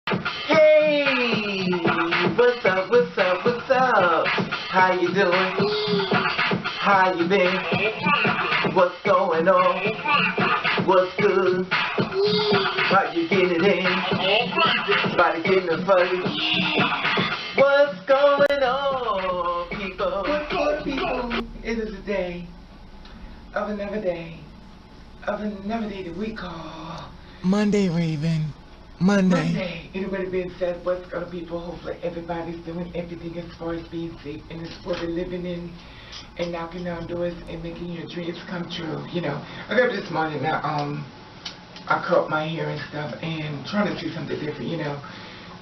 Hey, what's up, what's up, what's up? How you doing? How you been? What's going on? What's good? How you getting it in? Body getting it funny? What's going on, people? What's going on, people? It is a day of another day that we call Monday, Raven. Monday. Anybody being said, what's going to people? Hopefully everybody's doing everything as far as being safe in this world we're living in and knocking down doors and making your dreams come true. You know, I got up this morning now, I cut my hair and stuff and trying to see something different, you know,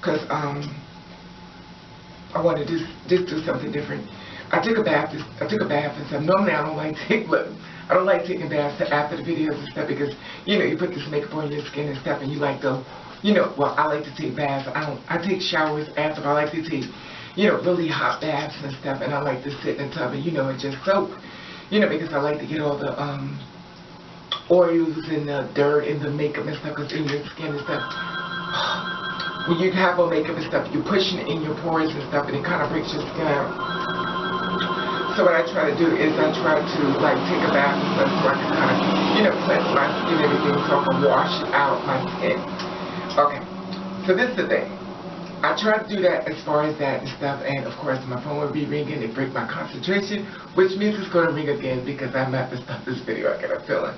because I want to just do something different. I took a bath and stuff. Normally I don't like taking baths after the videos and stuff because, you know, you put this makeup on your skin and stuff and you like to, you know, well, I like to take baths. I take showers after, but I like to take, you know, really hot baths and stuff, and I like to sit in the tub and, you know, and just soak, you know, because I like to get all the oils and the dirt and the makeup and stuff because in your skin and stuff. When you have on makeup and stuff, you're pushing it in your pores and stuff, and it kind of breaks your skin out. So what I try to do is I try to like take a bath and stuff so I can kind of, you know, cleanse my skin and everything so I can wash out my skin. Okay, so this is the thing. I try to do that as far as that and stuff, and of course my phone will be ringing, it breaks my concentration, which means it's going to ring again because I might have to stop this video, I get a feeling.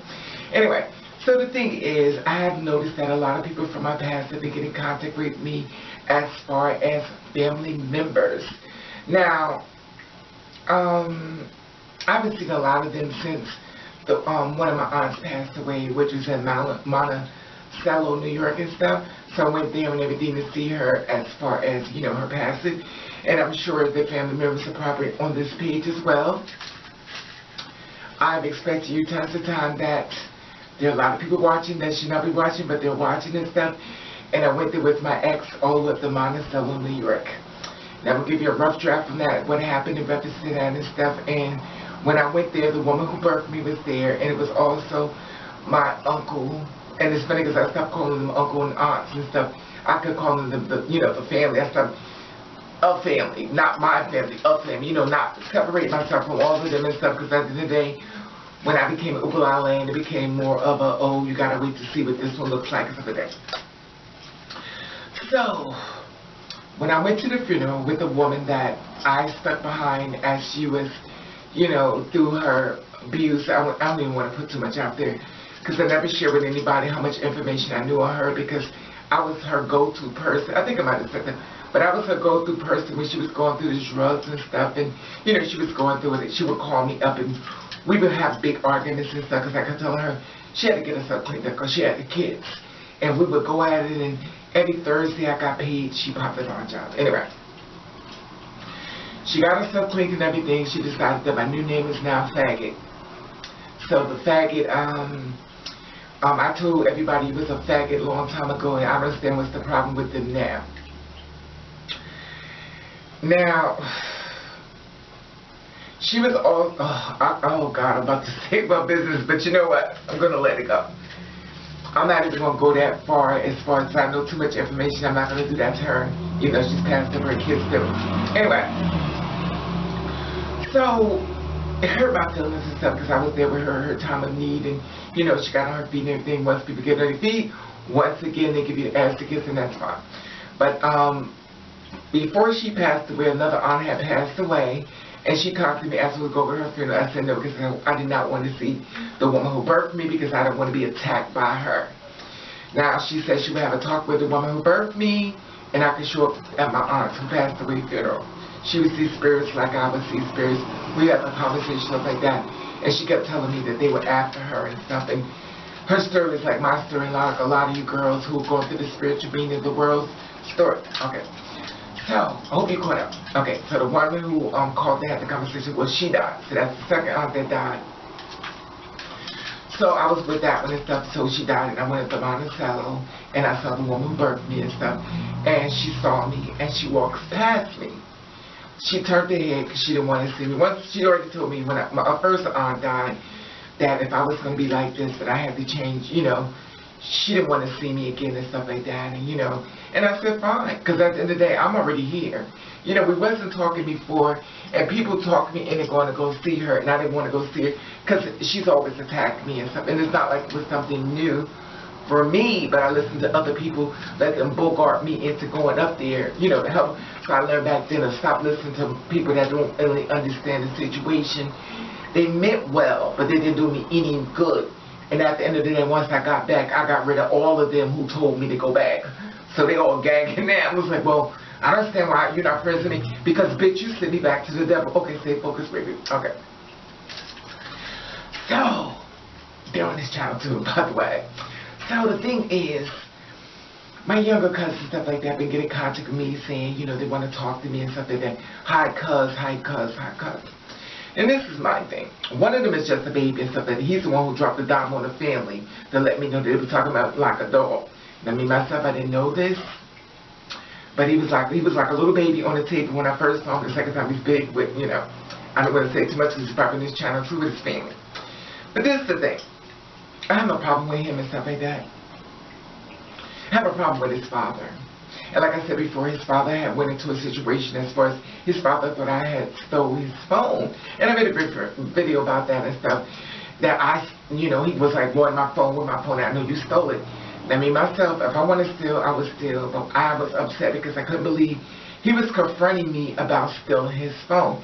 Anyway, so the thing is, I have noticed that a lot of people from my past have been getting in contact with me as far as family members. Now, I haven't seen a lot of them since the one of my aunts passed away, which was in Monticello, New York and stuff. So I went there and everything to see her as far as, you know, her passing. And I'm sure the family members are probably on this page as well. I've expected you tons of time that there are a lot of people watching that should not be watching, but they're watching and stuff. And I went there with my ex all the way up to Monticello, New York. Now, I'm going to give you a rough draft from that, what happened in reference to that and stuff. And when I went there, the woman who birthed me was there, and it was also my uncle. And it's funny because I stopped calling them uncle and aunts and stuff. I could call them the you know, the family. I stopped, a family, not my family, a family. You know, not separate myself from all of them and stuff, because at the end of the day, when I became an Ukulele, and it became more of a, oh, you got to wait to see what this one looks like and stuff like that. So, when I went to the funeral with a woman that I stuck behind as she was, you know, through her abuse, I don't even want to put too much out there because I never shared with anybody how much information I knew on her because I was her go-to person. I think I might have said that, but I was her go-to person when she was going through the drugs and stuff, and, you know, she was going through it. She would call me up and we would have big arguments and stuff because I kept telling her she had to get herself cleaned up because she had the kids. And we would go at it, and every Thursday I got paid, she popped it on a job. Anyway, she got herself cleaned and everything. She decided that my new name is now Faggot. So the Faggot, I told everybody he was a faggot a long time ago, and I don't understand what's the problem with them now. Now, she was all, oh God, I'm about to say my business, but you know what? I'm going to let it go. I'm not even going to go that far as I know too much information. I'm not going to do that to her. You know, she's passed up her kids too. Anyway, so it hurt my feelings and stuff because I was there with her time of need, and, you know, she got on her feet and everything. Once people get on their feet, once again, they give you the ass to kiss, and that's fine. But before she passed away, another aunt had passed away, and she contacted me, asked me to go over her funeral. I said no because I did not want to see the woman who birthed me because I didn't want to be attacked by her. Now, she said she would have a talk with the woman who birthed me, and I could show up at my aunt's who passed away funeral. She would see spirits like I would see spirits. We had a conversation, stuff like that. And she kept telling me that they were after her and stuff. And her story is like my story, like a lot of you girls who are going through the spiritual being of the world's story. Okay. So, I hope you caught up. Okay, so the woman who called to have the conversation, well, she died. So that's the second aunt that died. So I was with that one and stuff, so she died, and I went up to Monticello, and I saw the woman who birthed me and stuff, and she saw me, and she walks past me. She turned her head because she didn't want to see me. Once she already told me when my first aunt died that if I was going to be like this, that I had to change, you know. She didn't want to see me again and stuff like that, and, you know, And I said, fine, because at the end of the day, I'm already here. You know, we wasn't talking before, and people talked me into going to go see her, and I didn't want to go see her because she's always attacked me and stuff. And it's not like it was something new for me, but I listened to other people, let them bogart me into going up there, you know, to help. So I learned back then to stop listening to people that don't really understand the situation. They meant well, but they didn't do me any good. And at the end of the day, once I got back, I got rid of all of them who told me to go back. So they all gagging now. I was like, well, I don't understand why you're not friends with me. Because, bitch, you sent me back to the devil. Okay, stay focused, baby. Okay. So, they're on this channel too, by the way. So the thing is, my younger cousins and stuff like that been getting in contact with me saying, you know, they want to talk to me and stuff like that. Hi, cuz, hi, cuz, hi, cuz. And this is my thing. One of them is just a baby and stuff like that. He's the one who dropped the dime on the family to let me know that they were talking about like a dog. And I mean, myself, I didn't know this. But he was like a little baby on the table when I first saw him. The second time he's big with, you know, I don't want to say too much because he's probably on this channel too with his family. But this is the thing. I have no problem with him and stuff like that. I have a problem with his father. And like I said before, his father had went into a situation as far as his father thought I had stole his phone. And I made a video about that and stuff. That you know, he was like, wanting my phone with my phone. I know you stole it. I mean, myself, if I want to steal, I would steal. But I was upset because I couldn't believe he was confronting me about stealing his phone.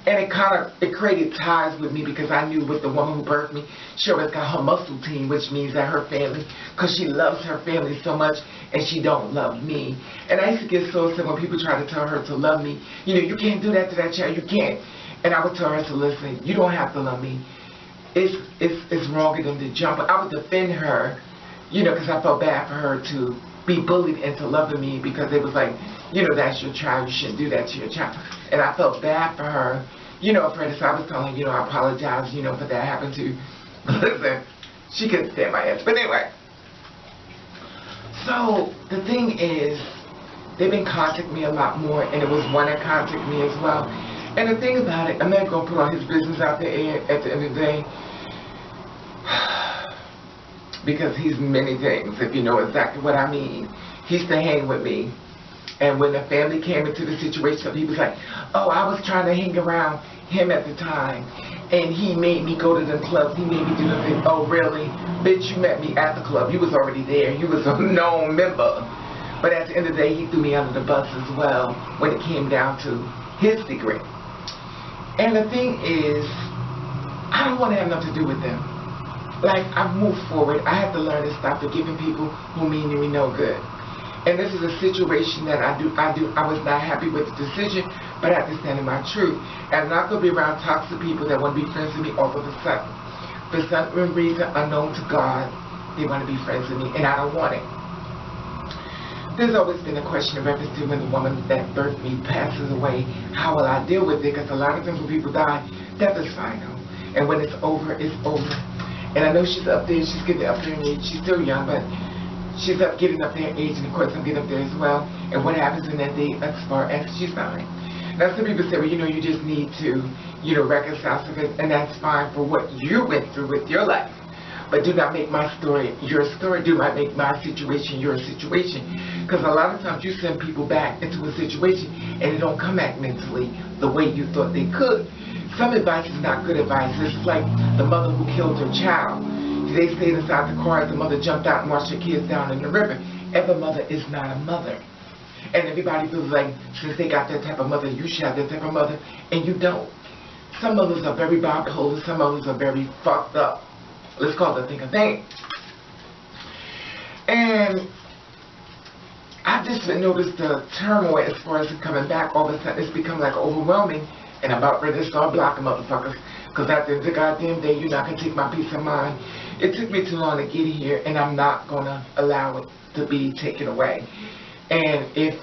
And it created ties with me because I knew with the woman who birthed me, she always got her muscle team, which means that her family, because she loves her family so much and she don't love me. And I used to get so upset when people try to tell her to love me. You know, you can't do that to that child, you can't. And I would tell her to listen, you don't have to love me. It's wrong of them to jump. I would defend her, you know, because I felt bad for her to be bullied into loving me because it was like, you know, that's your child, you shouldn't do that to your child. And I felt bad for her, you know, for this. I was telling her, you know, I apologize, you know, for that happened to. Listen, she couldn't stand my ass. But anyway, so the thing is, they've been contacting me a lot more, and it was one that contacted me as well. And the thing about it, I'm not going to put all his business out there at the end of the day. Because he's many things, if you know exactly what I mean. He used to hang with me. And when the family came into the situation, he was like, oh, I was trying to hang around him at the time. And he made me go to the clubs. He made me do the thing. Oh, really? Bitch, you met me at the club. You was already there. You was a known member. But at the end of the day, he threw me under the bus as well when it came down to his degree. And the thing is, I don't want to have nothing to do with them. Like, I've moved forward. I have to learn to stop forgiving people who mean me no good. And this is a situation that I was not happy with the decision, but I have to stand in my truth. And I'm not going to be around toxic people that want to be friends with me all of a sudden. For some reason unknown to God, they want to be friends with me, and I don't want it. There's always been a question in reference to when the woman that birthed me passes away, how will I deal with it? Because a lot of times when people die, death is final. And when it's over, it's over. And I know she's up there, she's getting up there in age, she's still young, but she's getting up there in age, and of course I'm getting up there as well. And what happens in that day as far as she's fine. Now some people say, well, you know, you just need to, you know, reconcile something, and that's fine for what you went through with your life. But do not make my story your story. Do not make my situation your situation. Because a lot of times you send people back into a situation and they don't come back mentally the way you thought they could. Some advice is not good advice. It's like the mother who killed her child. They stayed inside the car as the mother jumped out and watched her kids down in the river. Every mother is not a mother. And everybody feels like since they got that type of mother, you should have that type of mother, and you don't. Some mothers are very bipolar, some mothers are very fucked up. Let's call the thing a thing. And I've just noticed the turmoil as far as coming back. All of a sudden it's become like overwhelming, and I'm about ready to start blocking motherfuckers. Because at the end of the goddamn day, you're not going to take my peace of mind. It took me too long to get here, and I'm not going to allow it to be taken away. And if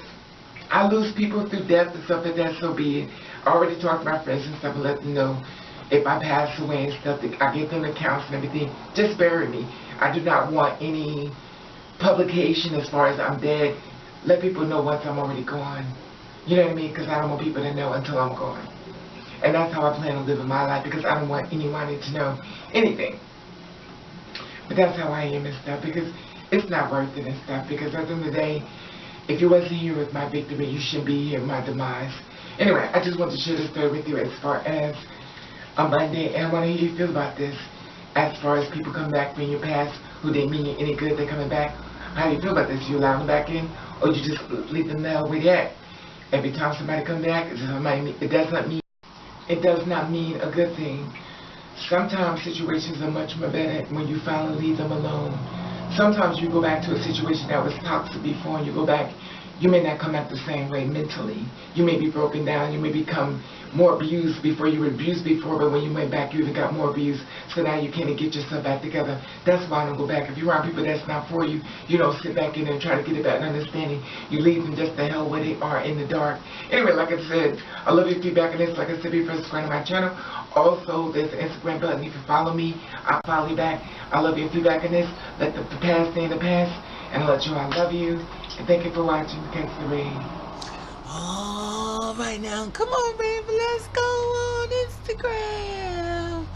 I lose people through death and stuff like that, so be it. I already talked to my friends and stuff and let them know if I pass away and stuff, I give them accounts and everything. Just bury me. I do not want any publication as far as I'm dead. Let people know once I'm already gone. You know what I mean? Because I don't want people to know until I'm gone. And that's how I plan on living my life, because I don't want anyone to know anything. But that's how I am and stuff, because it's not worth it and stuff, because at the end of the day, If you wasn't here with my victory, you shouldn't be here with my demise. Anyway, I just wanted to share this story with you as far as a Monday, and I want to hear you feel about this. As far as people come back from your past who didn't mean you any good, they're coming back. How do you feel about this? You allow them back in, or you just leave them there where they're at? Every time somebody comes back, it does not mean a good thing. Sometimes situations are much more better when you finally leave them alone. Sometimes you go back to a situation that was toxic before, and you go back, you may not come out the same way mentally. You may be broken down, you may become more abused before you were abused before, but when you went back, you even got more abused, so now you can't get yourself back together. That's why I don't go back. If you're around people that's not for you, you don't sit back in and try to get it back and understanding. You leave them just the hell where they are in the dark. Anyway, like I said, I love your feedback on this. Like I said, be first subscribe to my channel. Also, there's an Instagram button. If you follow me, I'll follow you back. I love your feedback on this. Let the past stay in the past, and I'll let you know I love you. And thank you for watching Gangsta Raven. All right now, come on, Raven, let's go on Instagram.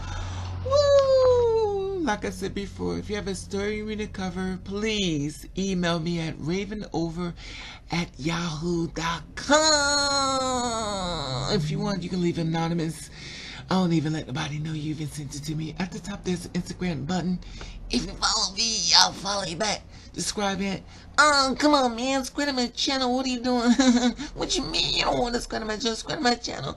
Woo! Like I said before, if you have a story you need to cover, please email me at ravenover@yahoo.com. If you want, you can leave anonymous. I don't even let nobody know you even sent it to me. At the top, there's an Instagram button. If you follow me, I'll follow you back. Subscribe it. Oh, come on, man. Subscribe to my channel. What are you doing? What you mean you don't want to subscribe to my channel? Subscribe to my channel.